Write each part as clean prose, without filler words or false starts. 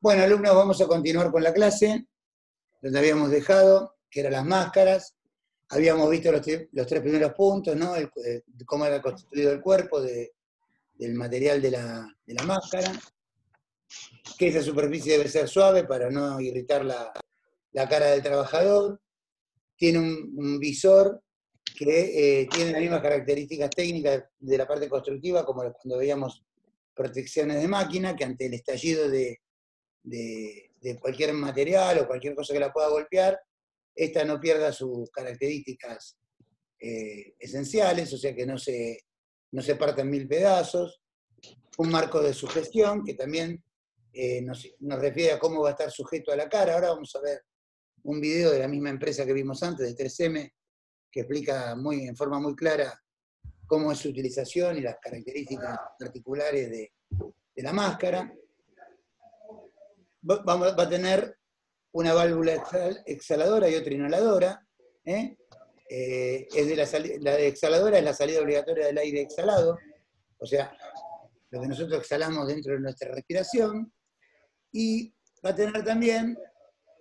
Bueno, alumnos, vamos a continuar con la clase, donde habíamos dejado, que eran las máscaras. Habíamos visto los tres primeros puntos, ¿no? Cómo era constituido el cuerpo del material de la máscara, que esa superficie debe ser suave para no irritar la cara del trabajador. Tiene un visor que tiene las mismas características técnicas de la parte constructiva, como cuando veíamos protecciones de máquina, que ante el estallido de cualquier material o cualquier cosa que la pueda golpear, esta no pierda sus características esenciales, o sea que no se parta en mil pedazos. Un marco de sugestión, que también nos refiere a cómo va a estar sujeto a la cara. Ahora vamos a ver un video de la misma empresa que vimos antes, de 3M, que explica en forma muy clara cómo es su utilización y las características particulares de la máscara. Va a tener una válvula exhaladora y otra inhaladora. La exhaladora es la salida obligatoria del aire exhalado, o sea, lo que nosotros exhalamos dentro de nuestra respiración. Y va a tener también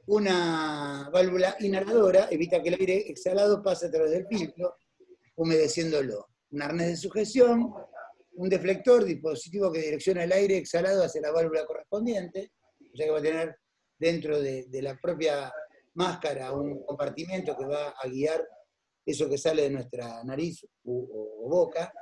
una válvula inhaladora, evita que el aire exhalado pase a través del filtro, humedeciéndolo. Un arnés de sujeción, un deflector, dispositivo que direcciona el aire exhalado hacia la válvula correspondiente, o sea que va a tener dentro de la propia máscara un compartimento que va a guiar eso que sale de nuestra nariz o boca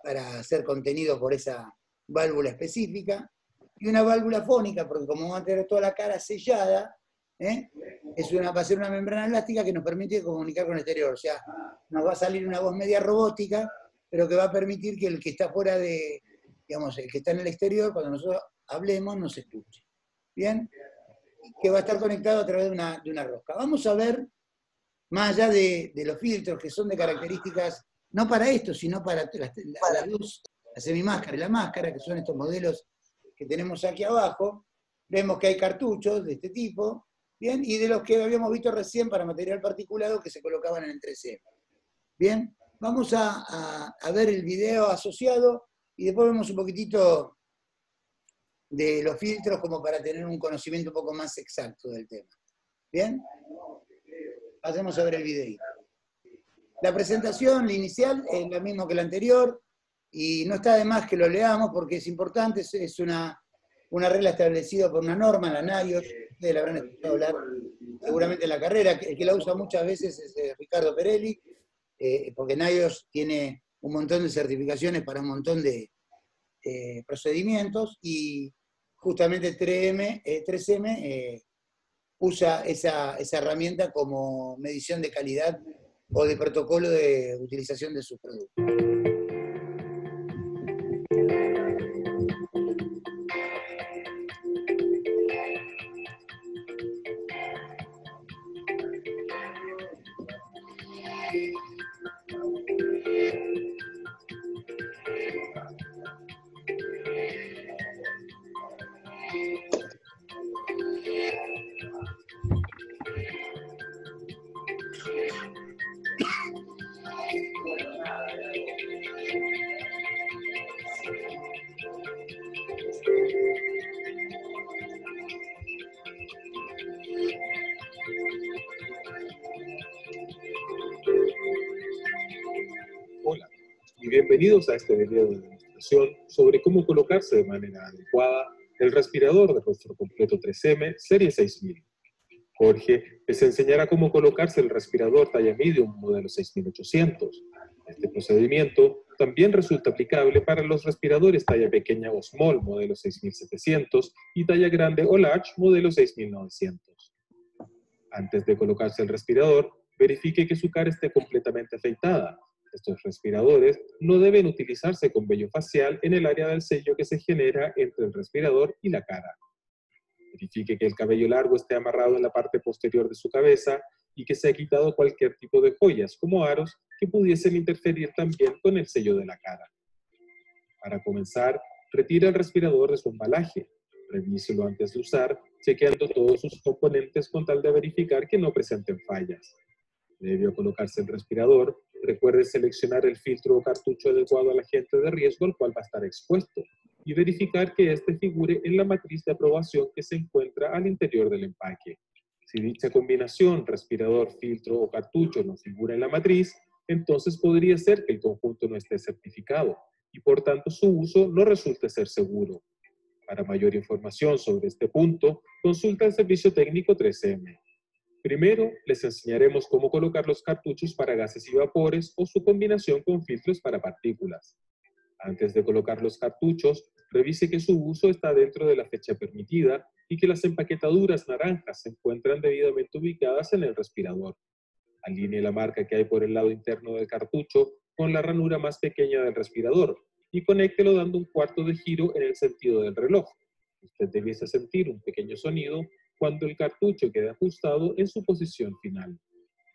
para ser contenido por esa válvula específica. Y una válvula fónica, porque como va a tener toda la cara sellada, va a ser una membrana elástica que nos permite comunicar con el exterior. O sea, nos va a salir una voz media robótica, pero que va a permitir que el que está fuera digamos, el que está en el exterior, cuando nosotros hablemos, nos escuche. ¿Bien? Que va a estar conectado a través de una rosca. Vamos a ver, más allá de los filtros, que son de características, no para esto, sino para la luz, la semimáscara y la máscara, que son estos modelos que tenemos aquí abajo. Vemos que hay cartuchos de este tipo, ¿bien? Y de los que habíamos visto recién para material particulado que se colocaban en el 3M. ¿Bien? Vamos a ver el video asociado y después vemos un poquitito de los filtros como para tener un conocimiento un poco más exacto del tema. ¿Bien? Pasemos a ver el video. La presentación, la inicial, es la misma que la anterior y no está de más que lo leamos porque es importante, es una regla establecida por una norma, la NIOSH. Ustedes la habrán escuchado hablar seguramente en la carrera. El que la usa muchas veces es Ricardo Perelli, porque NIOSH tiene un montón de certificaciones para un montón de procedimientos y justamente 3M usa esa herramienta como medición de calidad o de protocolo de utilización de sus productos. Hola y bienvenidos a este video de demostración sobre cómo colocarse de manera adecuada el respirador de rostro completo 3M Serie 6000. Jorge les enseñará cómo colocarse el respirador talla medium modelo 6800. Este procedimiento también resulta aplicable para los respiradores talla pequeña o small modelo 6700 y talla grande o large modelo 6900. Antes de colocarse el respirador, verifique que su cara esté completamente afeitada. Estos respiradores no deben utilizarse con vello facial en el área del sello que se genera entre el respirador y la cara. Verifique que el cabello largo esté amarrado en la parte posterior de su cabeza y que se ha quitado cualquier tipo de joyas, como aros, que pudiesen interferir también con el sello de la cara. Para comenzar, retire el respirador de su embalaje. Revíselo antes de usar, chequeando todos sus componentes con tal de verificar que no presenten fallas. Previo a colocarse el respirador, recuerde seleccionar el filtro o cartucho adecuado al agente de riesgo al cual va a estar expuesto. y verificar que éste figure en la matriz de aprobación que se encuentra al interior del empaque. Si dicha combinación, respirador, filtro o cartucho no figura en la matriz, entonces podría ser que el conjunto no esté certificado y por tanto su uso no resulte ser seguro. Para mayor información sobre este punto, consulta el servicio técnico 3M. Primero, les enseñaremos cómo colocar los cartuchos para gases y vapores o su combinación con filtros para partículas. Antes de colocar los cartuchos, revise que su uso está dentro de la fecha permitida y que las empaquetaduras naranjas se encuentran debidamente ubicadas en el respirador. Alinee la marca que hay por el lado interno del cartucho con la ranura más pequeña del respirador y conéctelo dando un cuarto de giro en el sentido del reloj. Usted debiese sentir un pequeño sonido cuando el cartucho quede ajustado en su posición final.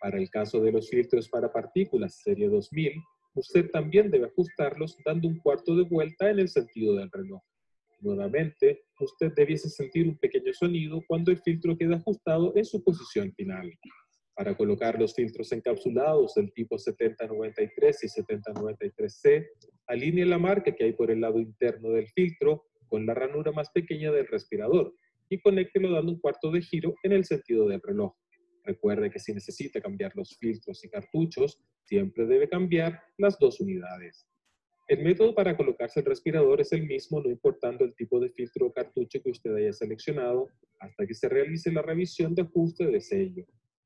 Para el caso de los filtros para partículas serie 2000, usted también debe ajustarlos dando un cuarto de vuelta en el sentido del reloj. Nuevamente, usted debiese sentir un pequeño sonido cuando el filtro quede ajustado en su posición final. Para colocar los filtros encapsulados del tipo 7093 y 7093C, alinee la marca que hay por el lado interno del filtro con la ranura más pequeña del respirador y conéctelo dando un cuarto de giro en el sentido del reloj. Recuerde que si necesita cambiar los filtros y cartuchos, siempre debe cambiar las dos unidades. El método para colocarse el respirador es el mismo, no importando el tipo de filtro o cartucho que usted haya seleccionado, hasta que se realice la revisión de ajuste de sello.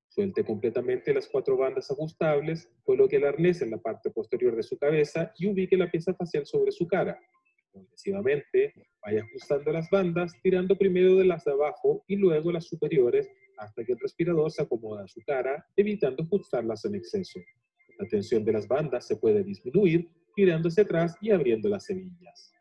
Suelte completamente las 4 bandas ajustables, coloque el arnés en la parte posterior de su cabeza y ubique la pieza facial sobre su cara. Progresivamente, vaya ajustando las bandas, tirando primero de las de abajo y luego las superiores hasta que el respirador se acomoda a su cara, evitando ajustarlas en exceso. La tensión de las bandas se puede disminuir girando hacia atrás y abriendo las hebillas.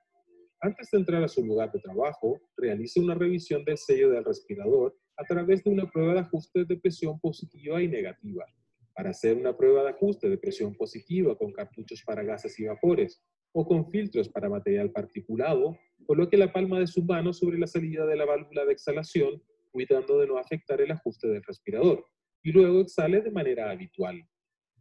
Antes de entrar a su lugar de trabajo, realice una revisión del sello del respirador a través de una prueba de ajuste de presión positiva y negativa. Para hacer una prueba de ajuste de presión positiva con cartuchos para gases y vapores o con filtros para material particulado, coloque la palma de su mano sobre la salida de la válvula de exhalación, cuidando de no afectar el ajuste del respirador, y luego exhale de manera habitual.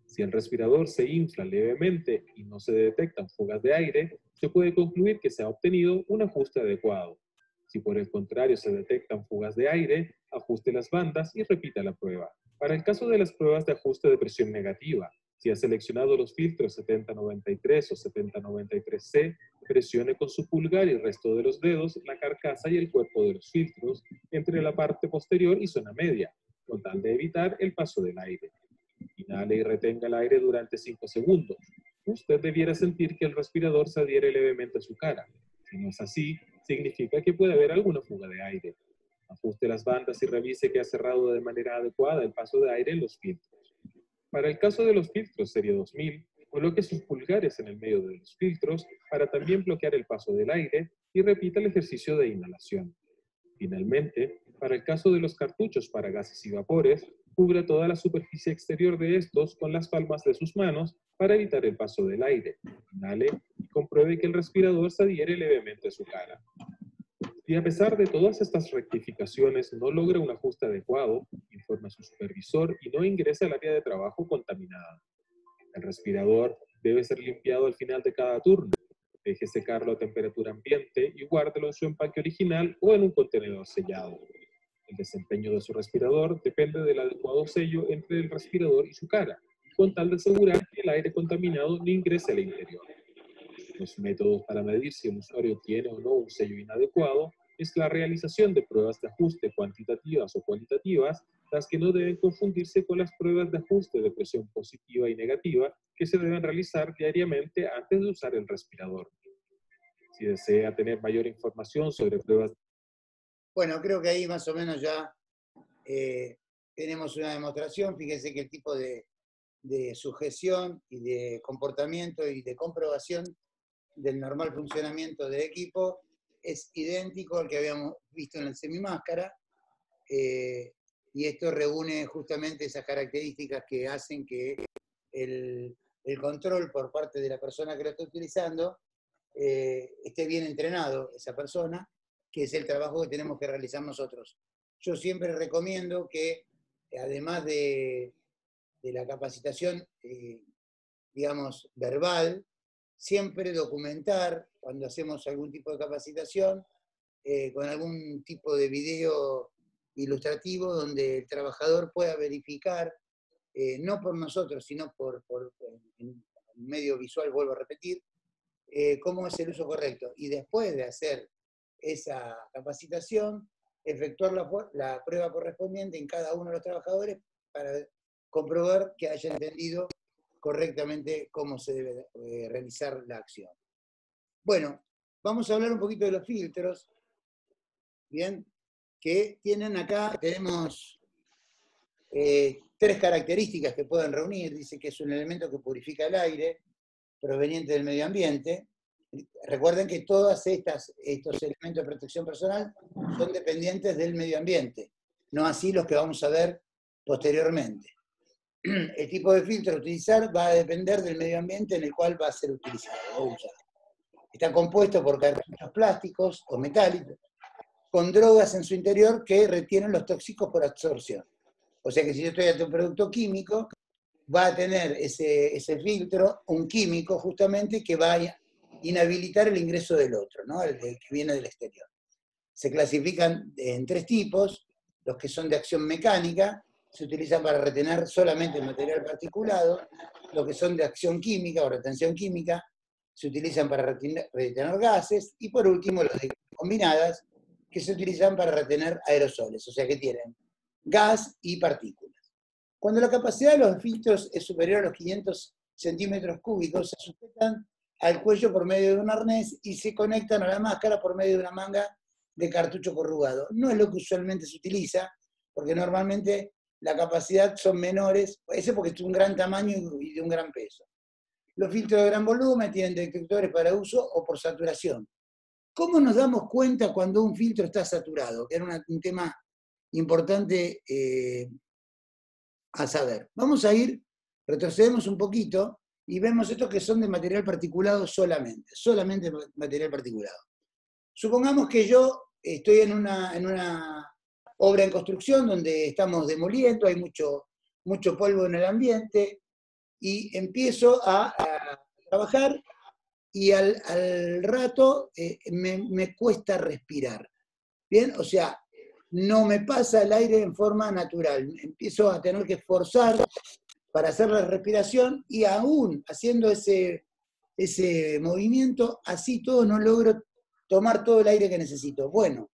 Si el respirador se infla levemente y no se detectan fugas de aire, se puede concluir que se ha obtenido un ajuste adecuado. Si por el contrario se detectan fugas de aire, ajuste las bandas y repita la prueba. Para el caso de las pruebas de ajuste de presión negativa, si ha seleccionado los filtros 7093 o 7093C, presione con su pulgar y el resto de los dedos la carcasa y el cuerpo de los filtros entre la parte posterior y zona media, con tal de evitar el paso del aire. Inhale y retenga el aire durante 5 segundos. Usted debiera sentir que el respirador se adhiere levemente a su cara. Si no es así, significa que puede haber alguna fuga de aire. Ajuste las bandas y revise que ha cerrado de manera adecuada el paso de aire en los filtros. Para el caso de los filtros serie 2000, coloque sus pulgares en el medio de los filtros para también bloquear el paso del aire y repita el ejercicio de inhalación. Finalmente, para el caso de los cartuchos para gases y vapores, cubra toda la superficie exterior de estos con las palmas de sus manos para evitar el paso del aire. Inhale y compruebe que el respirador se adhiere levemente a su cara. Si a pesar de todas estas rectificaciones no logra un ajuste adecuado, informe a su supervisor y no ingrese al área de trabajo contaminada. El respirador debe ser limpiado al final de cada turno. Deje secarlo a temperatura ambiente y guárdelo en su empaque original o en un contenedor sellado. El desempeño de su respirador depende del adecuado sello entre el respirador y su cara, con tal de asegurar que el aire contaminado no ingrese al interior. Los métodos para medir si el usuario tiene o no un sello inadecuado es la realización de pruebas de ajuste cuantitativas o cualitativas, las que no deben confundirse con las pruebas de ajuste de presión positiva y negativa que se deben realizar diariamente antes de usar el respirador. Si desea tener mayor información sobre pruebas. Bueno, creo que ahí más o menos ya tenemos una demostración. Fíjense que el tipo de sujeción y de comportamiento y de comprobación del normal funcionamiento del equipo es idéntico al que habíamos visto en el semimáscara, y esto reúne justamente esas características que hacen que el control por parte de la persona que lo está utilizando esté bien entrenado, esa persona, que es el trabajo que tenemos que realizar nosotros. Yo siempre recomiendo que, además de la capacitación, digamos, verbal, siempre documentar cuando hacemos algún tipo de capacitación, con algún tipo de video ilustrativo donde el trabajador pueda verificar, no por nosotros, sino por en medio visual, vuelvo a repetir, cómo es el uso correcto. Y después de hacer esa capacitación, efectuar la prueba correspondiente en cada uno de los trabajadores para comprobar que haya entendido correctamente cómo se debe realizar la acción. Bueno, vamos a hablar un poquito de los filtros, ¿bien? Que tienen acá, tenemos 3 características que pueden reunir. Dice que es un elemento que purifica el aire proveniente del medio ambiente. Recuerden que todos estos elementos de protección personal son dependientes del medio ambiente, no así los que vamos a ver posteriormente. El tipo de filtro a utilizar va a depender del medio ambiente en el cual va a ser utilizado o usado. Está compuesto por cartuchos plásticos o metálicos, con drogas en su interior que retienen los tóxicos por absorción. O sea que si yo estoy ante un producto químico, va a tener ese filtro, un químico justamente, que va a inhabilitar el ingreso del otro, ¿no? El que viene del exterior. Se clasifican en 3 tipos: los que son de acción mecánica, se utilizan para retener solamente material particulado; los que son de acción química o retención química, se utilizan para retener gases; y por último los de combinadas, que se utilizan para retener aerosoles, o sea que tienen gas y partículas. Cuando la capacidad de los filtros es superior a los 500 centímetros cúbicos, se sujetan al cuello por medio de un arnés y se conectan a la máscara por medio de una manga de cartucho corrugado. No es lo que usualmente se utiliza, porque normalmente la capacidad son menores, ese porque es un gran tamaño y de un gran peso. Los filtros de gran volumen tienen detectores para uso o por saturación. ¿Cómo nos damos cuenta cuando un filtro está saturado? Que era un tema importante a saber. Vamos a retrocedemos un poquito y vemos estos que son de material particulado solamente material particulado. Supongamos que yo estoy en una obra en construcción donde estamos demoliendo, hay mucho polvo en el ambiente, y empiezo a trabajar y al rato me cuesta respirar. ¿Bien? O sea, no me pasa el aire en forma natural. Empiezo a tener que forzar para hacer la respiración, y aún haciendo ese movimiento, así todo no logro tomar todo el aire que necesito. Bueno,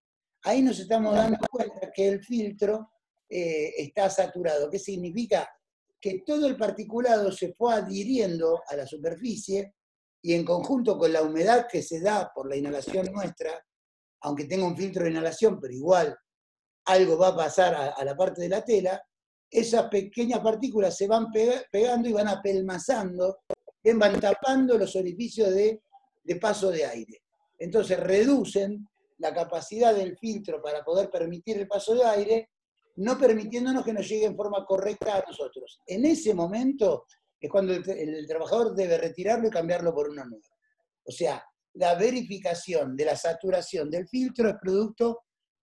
ahí nos estamos dando cuenta que el filtro está saturado. ¿Qué significa? Que todo el particulado se fue adhiriendo a la superficie, y en conjunto con la humedad que se da por la inhalación nuestra, aunque tenga un filtro de inhalación, pero igual algo va a pasar a la parte de la tela, esas pequeñas partículas se van pegando y van apelmazando, van tapando los orificios de paso de aire. Entonces reducen la capacidad del filtro para poder permitir el paso de aire, no permitiéndonos que nos llegue en forma correcta a nosotros. En ese momento es cuando el trabajador debe retirarlo y cambiarlo por uno nuevo. O sea, la verificación de la saturación del filtro es producto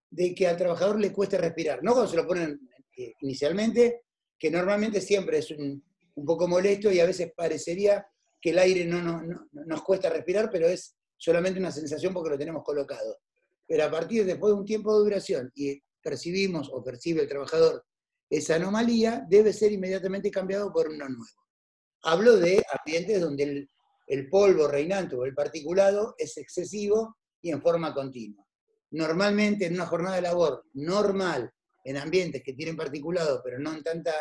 de que al trabajador le cueste respirar. No cuando se lo ponen inicialmente, que normalmente siempre es un poco molesto y a veces parecería que el aire no nos cuesta respirar, pero es solamente una sensación porque lo tenemos colocado. Pero a partir después de un tiempo de duración y percibimos o percibe el trabajador esa anomalía, debe ser inmediatamente cambiado por uno nuevo. Hablo de ambientes donde el polvo reinante o el particulado es excesivo y en forma continua. Normalmente en una jornada de labor normal, en ambientes que tienen particulado pero no en tanta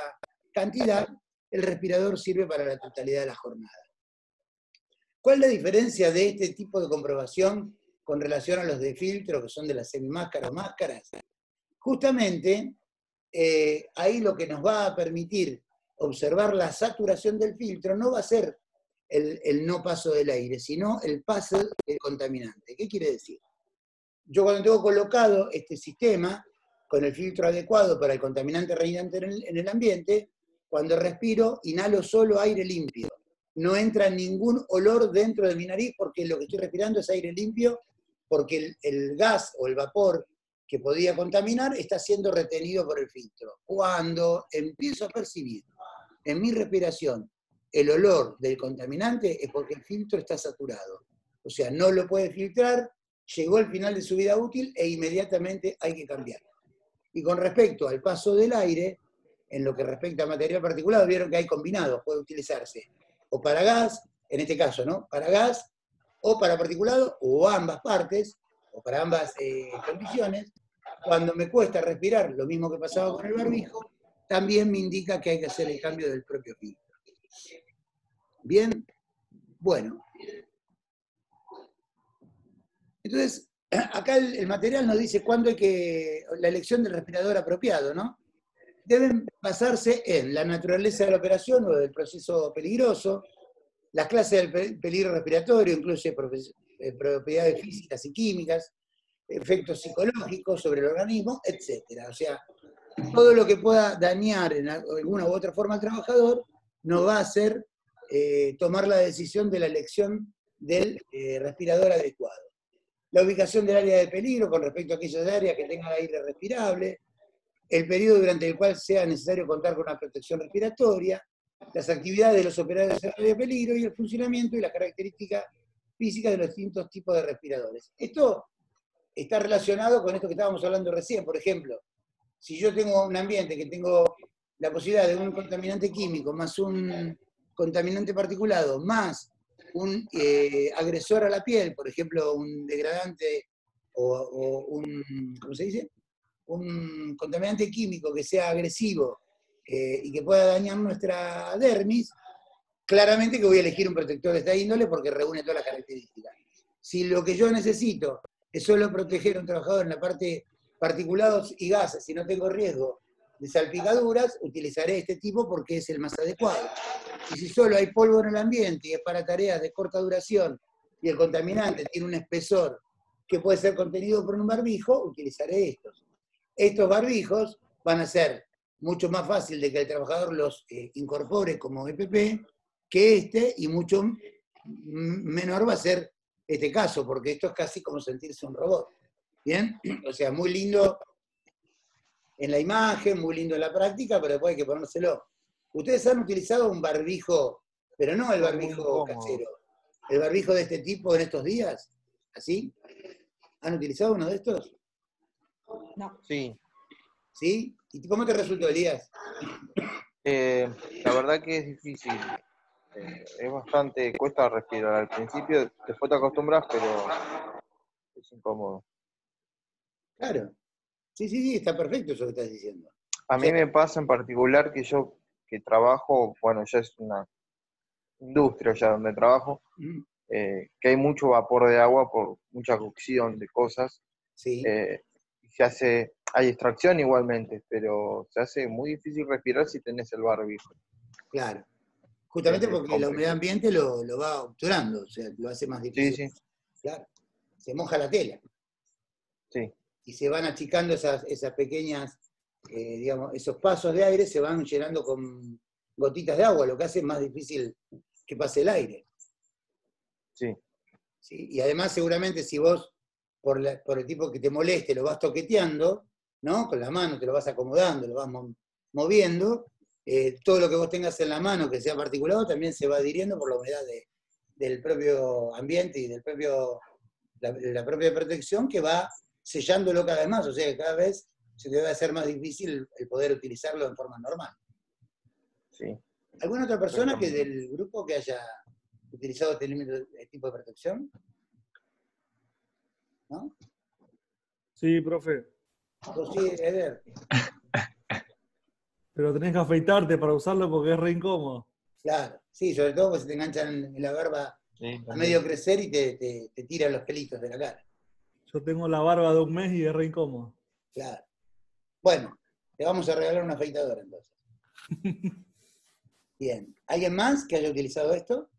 cantidad, el respirador sirve para la totalidad de la jornada. ¿Cuál es la diferencia de este tipo de comprobación con relación a los de filtro, que son de las semimáscaras o máscaras? Justamente, ahí lo que nos va a permitir observar la saturación del filtro no va a ser el no paso del aire, sino el paso del contaminante. ¿Qué quiere decir? Yo cuando tengo colocado este sistema con el filtro adecuado para el contaminante reinante en el ambiente, cuando respiro, inhalo solo aire limpio. No entra ningún olor dentro de mi nariz porque lo que estoy respirando es aire limpio, porque el gas o el vapor que podía contaminar está siendo retenido por el filtro. Cuando empiezo a percibir en mi respiración el olor del contaminante es porque el filtro está saturado. O sea, no lo puede filtrar, llegó al final de su vida útil e inmediatamente hay que cambiarlo. Y con respecto al paso del aire, en lo que respecta a material particulado, vieron que hay combinados, puede utilizarse o para gas, en este caso, ¿no? Para gas, o para particulado, o ambas partes, o para ambas condiciones. Cuando me cuesta respirar, lo mismo que pasaba con el barbijo, también me indica que hay que hacer el cambio del propio filtro. Bien, bueno. Entonces, acá el material nos dice cuándo hay que, la elección del respirador apropiado, ¿no? Deben basarse en la naturaleza de la operación o del proceso peligroso, las clases del peligro respiratorio, incluye propiedades físicas y químicas, efectos psicológicos sobre el organismo, etc. O sea, todo lo que pueda dañar en alguna u otra forma al trabajador nos va a hacer tomar la decisión de la elección del respirador adecuado. La ubicación del área de peligro con respecto a aquellas áreas que tengan aire respirable, el periodo durante el cual sea necesario contar con una protección respiratoria, las actividades de los operadores en área de peligro y el funcionamiento y las características físicas de los distintos tipos de respiradores. Esto está relacionado con esto que estábamos hablando recién. Por ejemplo, si yo tengo un ambiente que tengo la posibilidad de un contaminante químico más un contaminante particulado, más un agresor a la piel, por ejemplo, un degradante o un, ¿cómo se dice? Un contaminante químico que sea agresivo y que pueda dañar nuestra dermis, claramente que voy a elegir un protector de esta índole porque reúne todas las características. Si lo que yo necesito es solo proteger a un trabajador en la parte particulados y gases, si no tengo riesgo de salpicaduras, utilizaré este tipo porque es el más adecuado. Y si solo hay polvo en el ambiente y es para tareas de corta duración y el contaminante tiene un espesor que puede ser contenido por un barbijo, utilizaré estos. Estos barbijos van a ser mucho más fácil de que el trabajador los incorpore como EPP que este, y mucho menor va a ser este caso, porque esto es casi como sentirse un robot. ¿Bien? O sea, muy lindo en la imagen, muy lindo en la práctica, pero después hay que ponérselo. Ustedes han utilizado un barbijo, pero no el barbijo casero, el barbijo de este tipo en estos días, ¿así? ¿Han utilizado uno de estos? No. Sí. ¿Sí? ¿Y cómo te resultó, Elías? La verdad que es difícil. Es bastante, cuesta respirar al principio, después te acostumbras, pero es incómodo. Claro. Sí, sí, sí, está perfecto eso que estás diciendo. A mí me pasa en particular que yo que trabajo, bueno, ya es una industria ya donde trabajo, que hay mucho vapor de agua por mucha cocción de cosas. Sí. Se hace, hay extracción igualmente, pero se hace muy difícil respirar si tenés el barbijo. Claro. Justamente porque la humedad ambiente lo va obturando, o sea, lo hace más difícil. Sí, sí. Claro. Se moja la tela. Sí. Y se van achicando esas pequeñas, digamos, esos pasos de aire se van llenando con gotitas de agua, lo que hace más difícil que pase el aire. Sí. ¿Sí? Y además seguramente si vos, por el tipo que te moleste, lo vas toqueteando, ¿no? Con la mano te lo vas acomodando, lo vas moviendo, todo lo que vos tengas en la mano que sea particulado también se va adhiriendo por la humedad del propio ambiente y del propio, la propia protección que va sellándolo cada vez más, o sea que cada vez se te va a hacer más difícil el poder utilizarlo en forma normal. Sí. ¿Alguna otra persona que del grupo que haya utilizado este tipo de protección? ¿No? Sí, profe. ¿Vos sí, Eder? Pero tenés que afeitarte para usarlo porque es re incómodo. Claro, sí, sobre todo porque se te enganchan en la barba a medio crecer y te tiran los pelitos de la cara. Yo tengo la barba de un mes y es re incómodo. Claro. Bueno, te vamos a regalar una afeitadora entonces. Bien. ¿Alguien más que haya utilizado esto?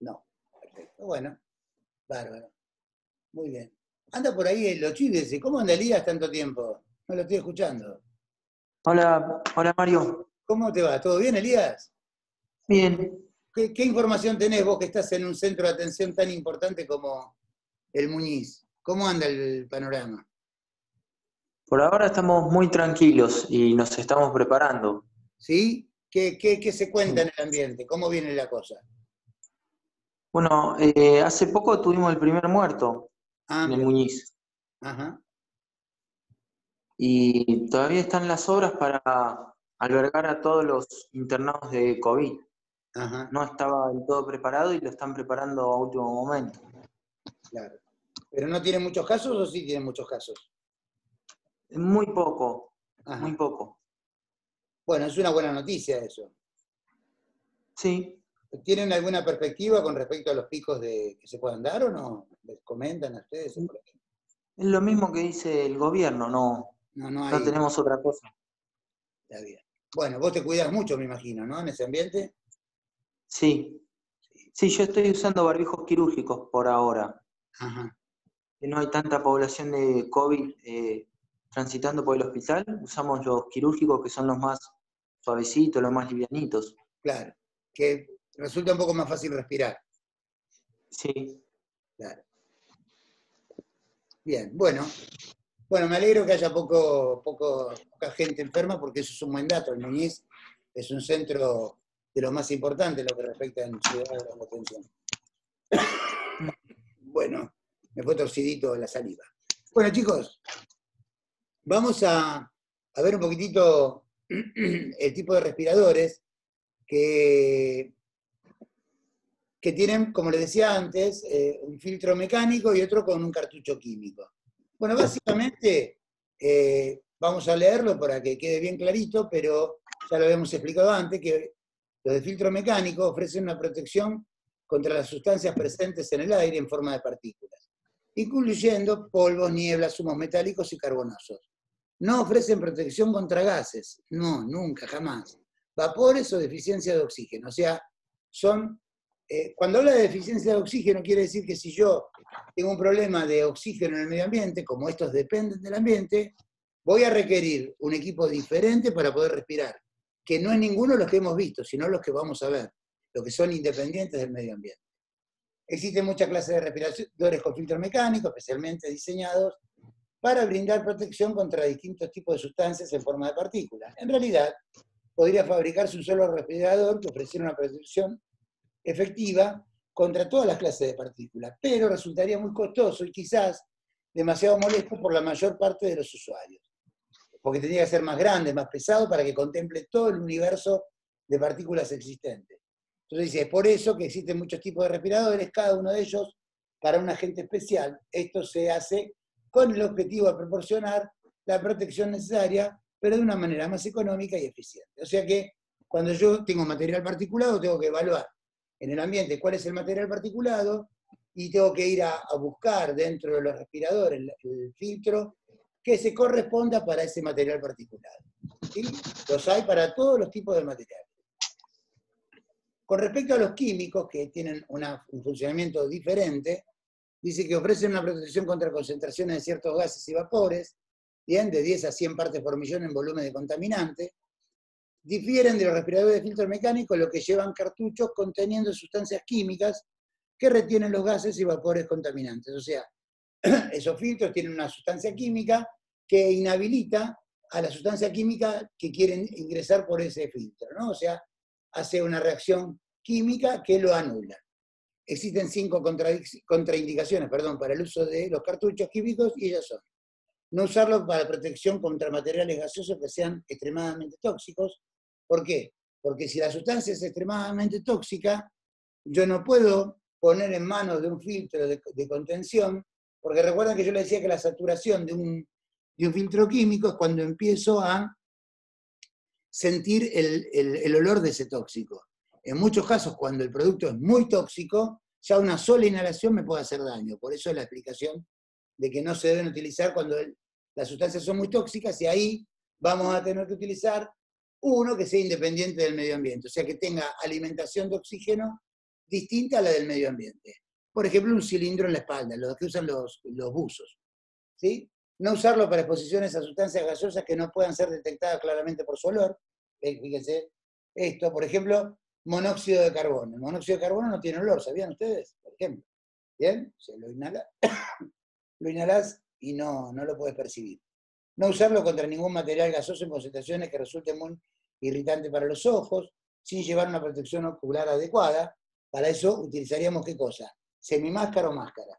No. Perfecto. Bueno, bárbaro. Muy bien. Anda por ahí el Ochi y dice, ¿cómo anda Elías tanto tiempo? No lo estoy escuchando. Hola Mario. ¿Cómo te va? ¿Todo bien, Elías? Bien. ¿Qué información tenés vos que estás en un centro de atención tan importante como el Muñiz? ¿Cómo anda el panorama? Por ahora estamos muy tranquilos y nos estamos preparando. ¿Sí? ¿Qué se cuenta en el ambiente? ¿Cómo viene la cosa? Bueno, hace poco tuvimos el primer muerto Ah, en el mira. Muñiz Ajá. y todavía están las obras para albergar a todos los internados de COVID. Ajá, No estaba del todo preparado y lo están preparando a último momento. claro. ¿Pero no tiene muchos casos o sí tiene muchos casos? Muy poco, muy Ajá. poco. Bueno, es una buena noticia eso. Sí, ¿Tienen alguna perspectiva con respecto a los picos que se puedan dar o no? ¿Les comentan a ustedes? es lo mismo que dice el gobierno, no, No, no no hay. tenemos otra cosa. Está bien. Bueno, vos te cuidas mucho, me imagino, ¿no? En ese ambiente. Sí, sí, yo estoy usando barbijos quirúrgicos por ahora. Ajá, Que no hay tanta población de COVID transitando por el hospital, usamos los quirúrgicos que son los más suavecitos, los más livianitos. claro. Que resulta un poco más fácil respirar. Sí, Claro. Bien, bueno. Bueno, me alegro que haya poca gente enferma porque eso es un buen dato. El Muñiz es un centro de los más importantes en lo que respecta en Ciudad de la Retención. Bueno, me fue torcidito la saliva. Bueno, chicos, vamos a ver un poquitito el tipo de respiradores que tienen, como les decía antes, un filtro mecánico y otro con un cartucho químico. Bueno, básicamente, vamos a leerlo para que quede bien clarito, pero ya lo habíamos explicado antes, que los de filtro mecánico ofrecen una protección contra las sustancias presentes en el aire en forma de partículas, incluyendo polvos, nieblas, humos metálicos y carbonosos. No ofrecen protección contra gases, no, nunca, jamás. Vapores o deficiencia de oxígeno, o sea, son cuando habla de deficiencia de oxígeno, quiere decir que si yo tengo un problema de oxígeno en el medio ambiente, como estos dependen del ambiente, voy a requerir un equipo diferente para poder respirar, que no es ninguno de los que hemos visto, sino los que vamos a ver, los que son independientes del medio ambiente. Existen muchas clases de respiradores con filtros mecánicos, especialmente diseñados para brindar protección contra distintos tipos de sustancias en forma de partículas. En realidad, podría fabricarse un solo respirador que ofreciera una protección efectiva contra todas las clases de partículas, pero resultaría muy costoso y quizás demasiado molesto por la mayor parte de los usuarios, porque tendría que ser más grande, más pesado para que contemple todo el universo de partículas existentes. Entonces dice, es por eso que existen muchos tipos de respiradores, cada uno de ellos para un agente especial. Esto se hace con el objetivo de proporcionar la protección necesaria, pero de una manera más económica y eficiente. O sea que cuando yo tengo material particulado, tengo que evaluar en el ambiente cuál es el material particulado y tengo que ir a buscar dentro de los respiradores el filtro que se corresponda para ese material particulado. ¿Sí? Los hay para todos los tipos de materiales. Con respecto a los químicos, que tienen un funcionamiento diferente, dice que ofrecen una protección contra concentraciones de ciertos gases y vapores, bien, de 10 a 100 partes por millón en volumen de contaminante. Difieren de los respiradores de filtro mecánico, lo que llevan cartuchos conteniendo sustancias químicas que retienen los gases y vapores contaminantes. O sea, esos filtros tienen una sustancia química que inhabilita a la sustancia química que quieren ingresar por ese filtro, ¿no? O sea, hace una reacción química que lo anula. Existen 5 contraindicaciones, para el uso de los cartuchos químicos y ellas son: no usarlos para protección contra materiales gaseosos que sean extremadamente tóxicos. ¿Por qué? Porque si la sustancia es extremadamente tóxica, yo no puedo poner en manos de un filtro de contención, porque recuerden que yo les decía que la saturación de un filtro químico es cuando empiezo a sentir el olor de ese tóxico. En muchos casos, cuando el producto es muy tóxico, ya una sola inhalación me puede hacer daño. Por eso es la explicación de que no se deben utilizar cuando las sustancias son muy tóxicas, y ahí vamos a tener que utilizar uno que sea independiente del medio ambiente, o sea, que tenga alimentación de oxígeno distinta a la del medio ambiente. Por ejemplo, un cilindro en la espalda, los que usan los buzos. ¿Sí? No usarlo para exposiciones a sustancias gaseosas que no puedan ser detectadas claramente por su olor. Fíjense, esto, por ejemplo, monóxido de carbono. El monóxido de carbono no tiene olor, ¿sabían ustedes? Por ejemplo. ¿Bien? Se lo inhalás y no lo puedes percibir. No usarlo contra ningún material gaseoso en concentraciones que resulten muy irritantes para los ojos, sin llevar una protección ocular adecuada. Para eso utilizaríamos ¿qué cosa? ¿Semimáscara o máscara?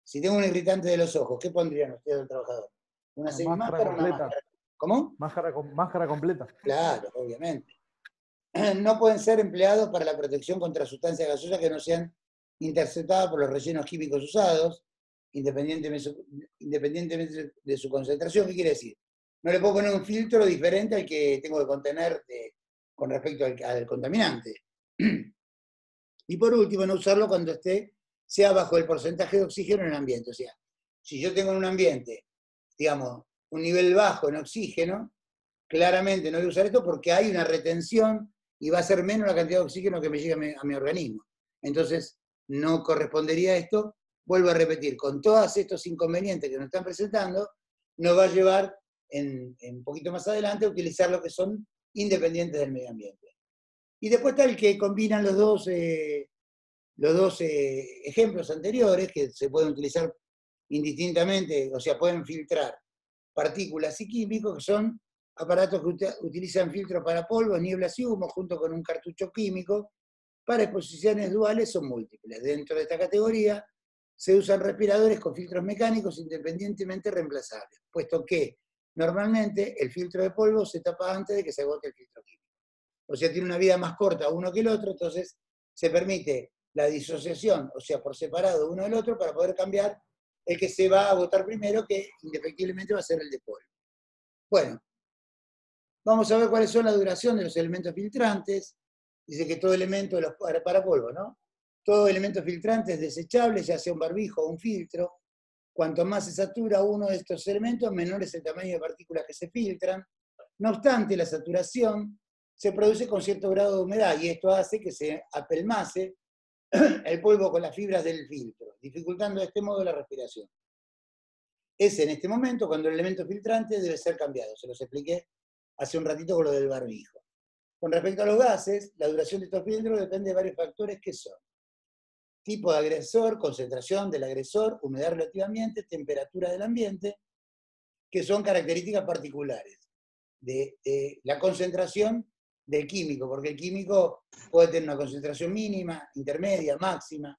Si tengo un irritante de los ojos, ¿qué pondrían ustedes al trabajador? ¿Una semimáscara o una máscara? ¿Cómo? Máscara completa. Claro, obviamente. No pueden ser empleados para la protección contra sustancias gaseosas que no sean interceptadas por los rellenos químicos usados, independientemente de su concentración. ¿Qué quiere decir? No le puedo poner un filtro diferente al que tengo que contener con respecto al contaminante. Y por último, no usarlo cuando sea bajo el porcentaje de oxígeno en el ambiente. O sea, si yo tengo en un ambiente, digamos, un nivel bajo en oxígeno, claramente no voy a usar esto porque hay una retención y va a ser menos la cantidad de oxígeno que me llega a mi organismo. Entonces, no correspondería a esto. Vuelvo a repetir, con todos estos inconvenientes que nos están presentando, nos va a llevar un poquito más adelante a utilizar lo que son independientes del medio ambiente. Y después está el que combinan los dos ejemplos anteriores, que se pueden utilizar indistintamente, o sea, pueden filtrar partículas y químicos, que son aparatos que utilizan filtros para polvos, nieblas y humo, junto con un cartucho químico, para exposiciones duales o múltiples. Dentro de esta categoría se usan respiradores con filtros mecánicos independientemente reemplazables, puesto que normalmente el filtro de polvo se tapa antes de que se agote el filtro químico. O sea, tiene una vida más corta uno que el otro, entonces se permite la disociación, o sea, por separado uno del otro, para poder cambiar el que se va a agotar primero, que indefectiblemente va a ser el de polvo. Bueno, vamos a ver cuáles son la duración de los elementos filtrantes. Dice que todo elemento para polvo, ¿no? Todo elemento filtrante es desechable, ya sea un barbijo o un filtro. Cuanto más se satura uno de estos elementos, menor es el tamaño de partículas que se filtran. No obstante, la saturación se produce con cierto grado de humedad y esto hace que se apelmace el polvo con las fibras del filtro, dificultando de este modo la respiración. Es en este momento cuando el elemento filtrante debe ser cambiado. Se los expliqué hace un ratito con lo del barbijo. Con respecto a los gases, la duración de estos filtros depende de varios factores que son: tipo de agresor, concentración del agresor, humedad relativa ambiente, temperatura del ambiente, que son características particulares de la concentración del químico, porque el químico puede tener una concentración mínima, intermedia, máxima.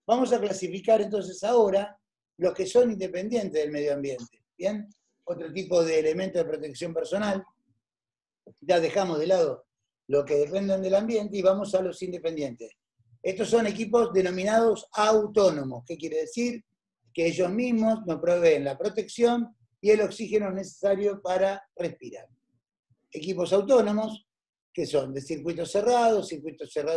Vamos a clasificar entonces ahora los que son independientes del medio ambiente. ¿Bien? Otro tipo de elemento de protección personal. Ya dejamos de lado lo que dependen del ambiente y vamos a los independientes. Estos son equipos denominados autónomos. ¿Qué quiere decir? Que ellos mismos nos proveen la protección y el oxígeno necesario para respirar. Equipos autónomos, que son de circuito cerrado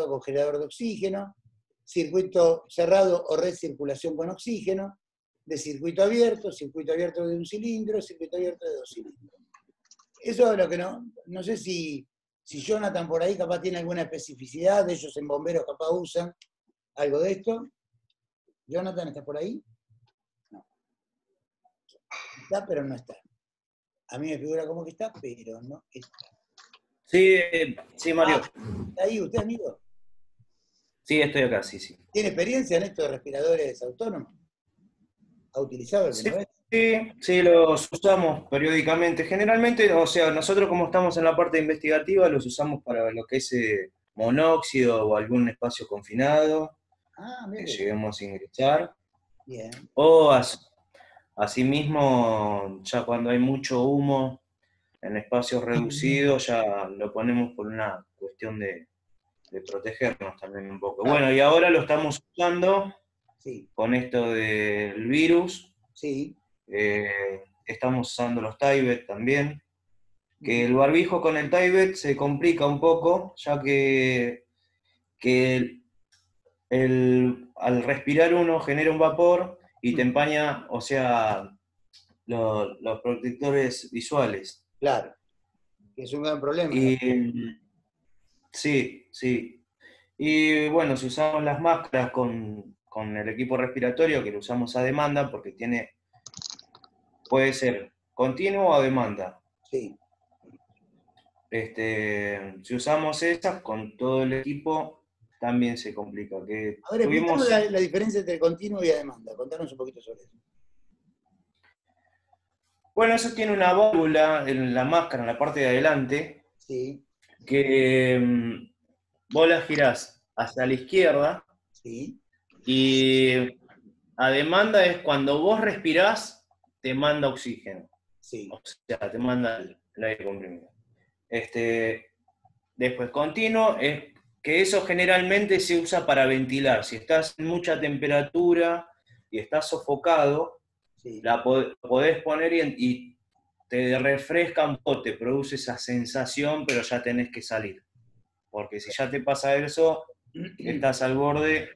con generador de oxígeno, circuito cerrado o recirculación con oxígeno, de circuito abierto de un cilindro, circuito abierto de 2 cilindros. Eso es lo que no sé si Jonathan por ahí capaz tiene alguna especificidad, de ellos en bomberos capaz usan algo de esto. Jonathan, ¿estás por ahí? No. Está, pero no está. A mí me figura como que está, pero no está. Sí, Mario. ¿Está ahí usted, amigo? Sí, estoy acá, sí. ¿Tiene experiencia en estos respiradores autónomos? ¿Ha utilizado alguna vez? Sí, los usamos periódicamente. Generalmente, o sea, nosotros como estamos en la parte investigativa, los usamos para lo que es monóxido o algún espacio confinado que lleguemos a ingresar. Bien. O asimismo, ya cuando hay mucho humo en espacios reducidos, ya lo ponemos por una cuestión de protegernos también un poco. Bueno, y ahora lo estamos usando con esto del virus. Sí. Estamos usando los Tyvek también. Que el barbijo con el Tyvek se complica un poco, ya que al respirar uno genera un vapor y te empaña, o sea, los protectores visuales. Claro, que es un gran problema. Sí. Y bueno, si usamos las máscaras con el equipo respiratorio, que lo usamos a demanda, porque puede ser continuo o a demanda. Sí. Si usamos esas con todo el equipo, también se complica. A ver, explícanos la diferencia entre continuo y a demanda. Contanos un poquito sobre eso. Bueno, eso tiene una válvula en la máscara, en la parte de adelante, Sí, que vos la girás hacia la izquierda sí, y a demanda es cuando vos respirás, te manda oxígeno. sí. O sea, te manda el aire comprimido. Después, continuo, es que eso generalmente se usa para ventilar. Si estás en mucha temperatura y estás sofocado, Sí, podés poner y te refresca un poco, te produce esa sensación, pero ya tenés que salir. Porque si ya te pasa eso, estás al borde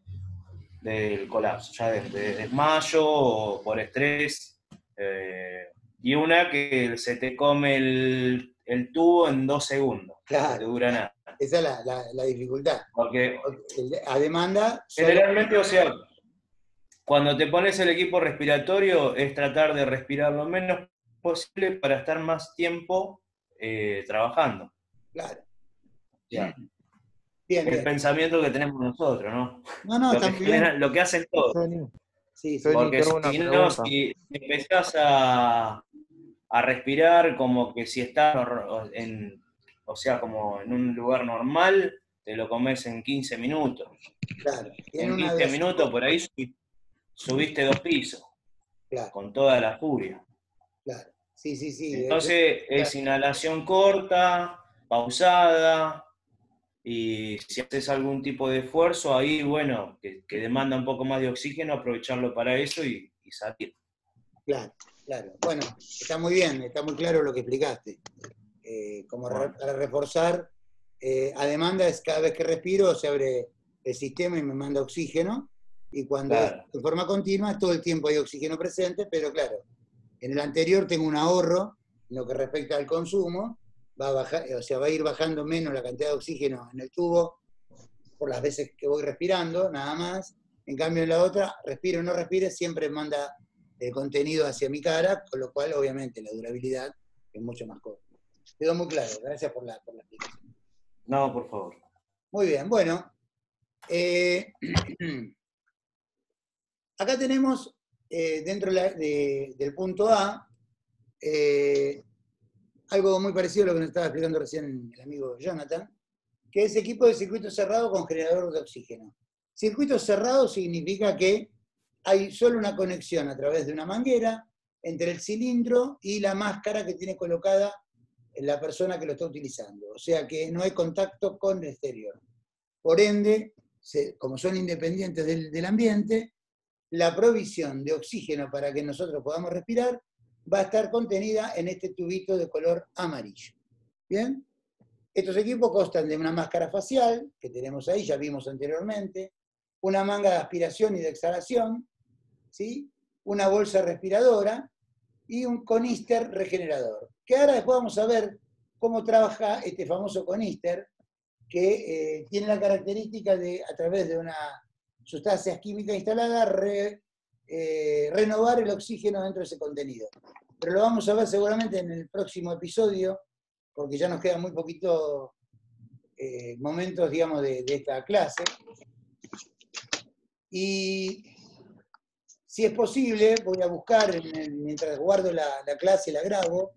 del colapso, ya de desmayo o por estrés. Y una que se te come el tubo en 2 segundos, no te claro. dura nada. Esa es la dificultad. Porque A demanda, solo... generalmente, o sea, cuando te pones el equipo respiratorio es tratar de respirar lo menos posible para estar más tiempo trabajando. Claro. Ya. Bien, El bien. pensamiento que tenemos nosotros, ¿no? No, está muy bien. Lo que hacen todos. Sí, sí. Tony, Porque te hago una si no, pregunta. si empezás a respirar como que si estás o sea, como en un lugar normal, te lo comes en 15 minutos. Claro. Tiene En una 15 duración. minutos por ahí subiste 2 pisos, Claro, con toda la furia. claro. Sí, sí, sí. Entonces es inhalación corta, pausada, y si haces algún tipo de esfuerzo ahí, bueno, que demanda un poco más de oxígeno, aprovecharlo para eso y salir. Claro, claro. Bueno, está muy bien, está muy claro lo que explicaste. Como Bueno. para reforzar, a demanda es cada vez que respiro se abre el sistema y me manda oxígeno, y cuando Claro. es de forma continua, todo el tiempo hay oxígeno presente, pero claro, en el anterior tengo un ahorro en lo que respecta al consumo, va a bajar, o sea, va a ir bajando menos la cantidad de oxígeno en el tubo por las veces que voy respirando, nada más. En cambio, en la otra, respire o no respire, siempre manda el contenido hacia mi cara, con lo cual, obviamente, la durabilidad es mucho más corta. Quedó muy claro, gracias por la explicación. No, por favor. Muy bien, bueno. Acá tenemos, dentro del punto A, algo muy parecido a lo que nos estaba explicando recién el amigo Jonathan, que es equipo de circuito cerrado con generador de oxígeno. Circuito cerrado significa que hay solo una conexión a través de una manguera entre el cilindro y la máscara que tiene colocada la persona que lo está utilizando. O sea que no hay contacto con el exterior. Por ende, como son independientes del ambiente, la provisión de oxígeno para que nosotros podamos respirar va a estar contenida en este tubito de color amarillo. ¿Bien? Estos equipos constan de una máscara facial, que tenemos ahí, ya vimos anteriormente, una manga de aspiración y de exhalación, ¿sí? Una bolsa respiradora y un coníster regenerador. Que ahora después vamos a ver cómo trabaja este famoso coníster, que tiene la característica de, a través de una sustancia química instalada, renovar el oxígeno dentro de ese contenido. Pero lo vamos a ver seguramente en el próximo episodio, porque ya nos quedan muy poquitos momentos, digamos, de esta clase. Y si es posible, voy a buscar, mientras guardo la clase y la grabo,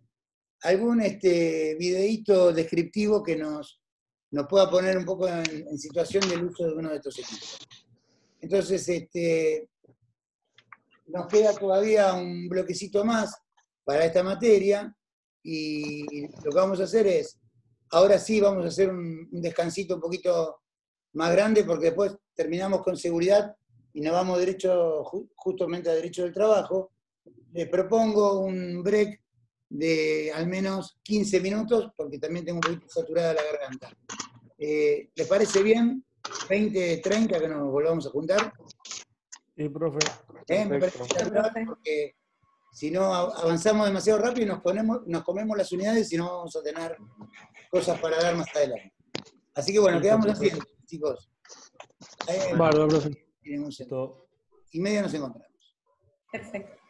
algún videíto descriptivo que nos pueda poner un poco en situación del uso de uno de estos equipos. Entonces, nos queda todavía un bloquecito más para esta materia, y lo que vamos a hacer es, ahora sí vamos a hacer un descansito un poquito más grande, porque después terminamos con seguridad y nos vamos justamente a derecho del trabajo. Les propongo un break de al menos 15 minutos, porque también tengo un poquito saturada la garganta. ¿Les parece bien? 20, 30, que nos volvamos a juntar. Sí, profe. Me parece espectacular, porque si no avanzamos demasiado rápido y nos comemos las unidades y no vamos a tener cosas para dar más adelante. Así que bueno, quedamos así, chicos. Bárbaro, profe. Y media nos encontramos. Perfecto.